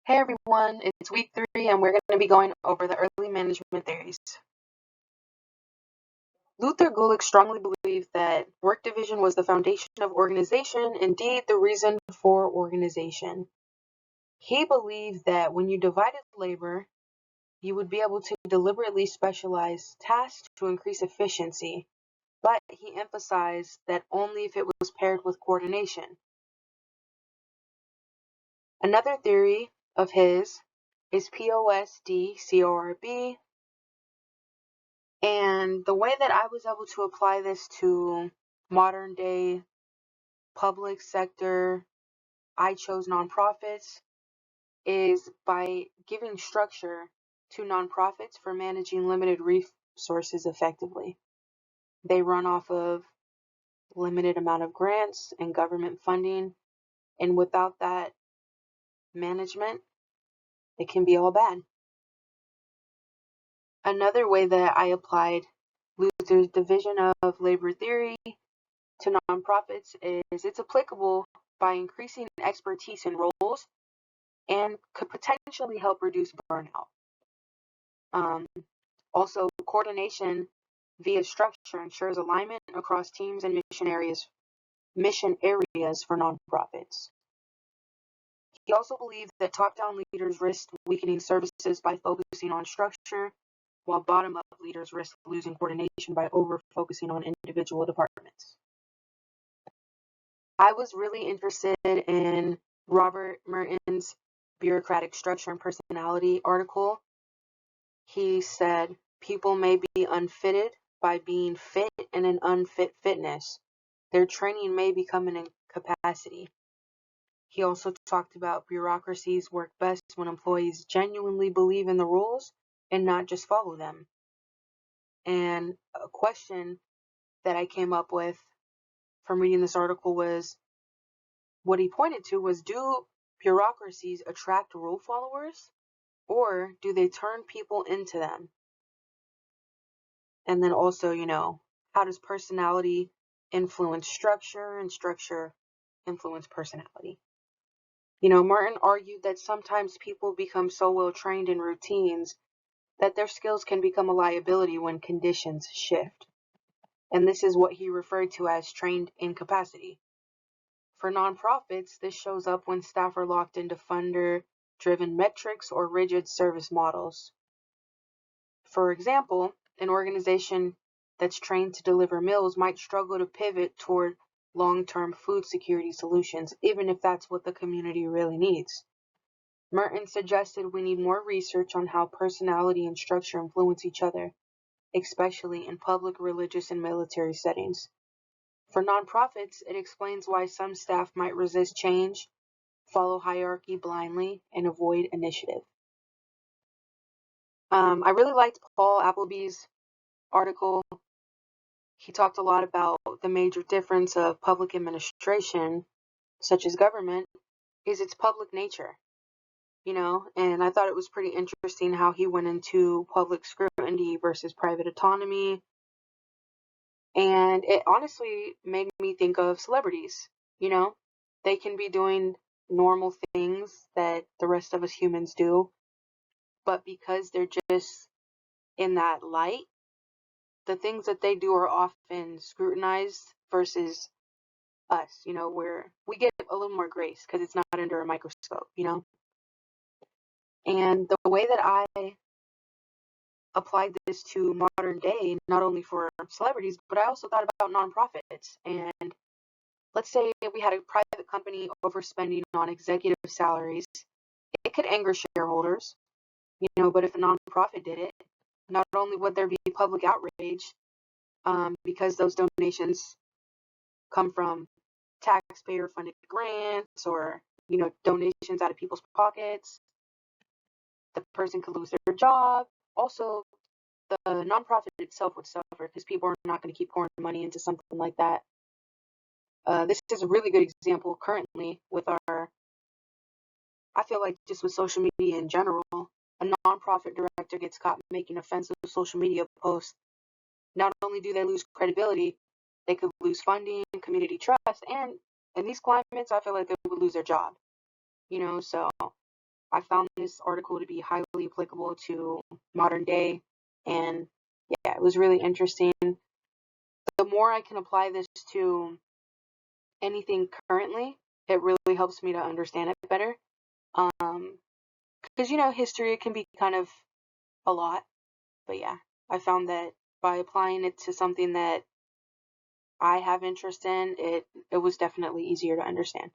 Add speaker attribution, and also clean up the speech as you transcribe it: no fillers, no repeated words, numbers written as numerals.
Speaker 1: Hey everyone, it's week 3 and we're going to be going over the early management theories. Luther Gulick strongly believed that work division was the foundation of organization, indeed the reason for organization. He believed that when you divided labor, you would be able to deliberately specialize tasks to increase efficiency, but he emphasized that only if it was paired with coordination. Another theory of his is POSDCORB. And the way that I was able to apply this to modern day public sector, I chose nonprofits, is by giving structure to nonprofits for managing limited resources effectively. They run off of limited amount of grants and government funding, and without that management, it can be all bad. Another way that I applied Luther's division of labor theory to nonprofits is it's applicable by increasing expertise in roles and could potentially help reduce burnout. Also, coordination via structure ensures alignment across teams and mission areas for nonprofits. He also believed that top-down leaders risk weakening services by focusing on structure, while bottom-up leaders risk losing coordination by over-focusing on individual departments. I was really interested in Robert Merton's Bureaucratic Structure and Personality article. He said, people may be unfitted by being fit in an unfit fitness. Their training may become an incapacity. He also talked about bureaucracies work best when employees genuinely believe in the rules and not just follow them. And a question that I came up with from reading this article was, what he pointed to was, do bureaucracies attract rule followers, or do they turn people into them? And then also, how does personality influence structure and structure influence personality? Martin argued that sometimes people become so well trained in routines that their skills can become a liability when conditions shift. And this is what he referred to as trained incapacity. For nonprofits, this shows up when staff are locked into funder-driven metrics or rigid service models. For example, an organization that's trained to deliver meals might struggle to pivot toward long-term food security solutions, even if that's what the community really needs. Merton suggested we need more research on how personality and structure influence each other, especially in public, religious, and military settings. For nonprofits, it explains why some staff might resist change, follow hierarchy blindly, and avoid initiative. I really liked Paul Appleby's article. He talked a lot about the major difference of public administration, such as government, is its public nature. And I thought it was pretty interesting how he went into public scrutiny versus private autonomy. And it honestly made me think of celebrities. They can be doing normal things that the rest of us humans do, but because they're just in that light, the things that they do are often scrutinized versus us, where we get a little more grace because it's not under a microscope. And the way that I applied this to modern day, not only for celebrities, but I also thought about nonprofits. And let's say we had a private company overspending on executive salaries. It could anger shareholders, but if a nonprofit did it, not only would there be public outrage, because those donations come from taxpayer-funded grants or, donations out of people's pockets, the person could lose their job. Also, the nonprofit itself would suffer because people are not going to keep pouring money into something like that. This is a really good example currently with I feel like just with social media in general. A nonprofit director gets caught making offensive social media posts. Not only do they lose credibility, they could lose funding, community trust, and in these climates, I feel like they would lose their job. So I found this article to be highly applicable to modern day, and yeah, it was really interesting. The more I can apply this to anything currently, it really helps me to understand it better. Because history, it can be kind of a lot, but yeah, I found that by applying it to something that I have interest in, it was definitely easier to understand.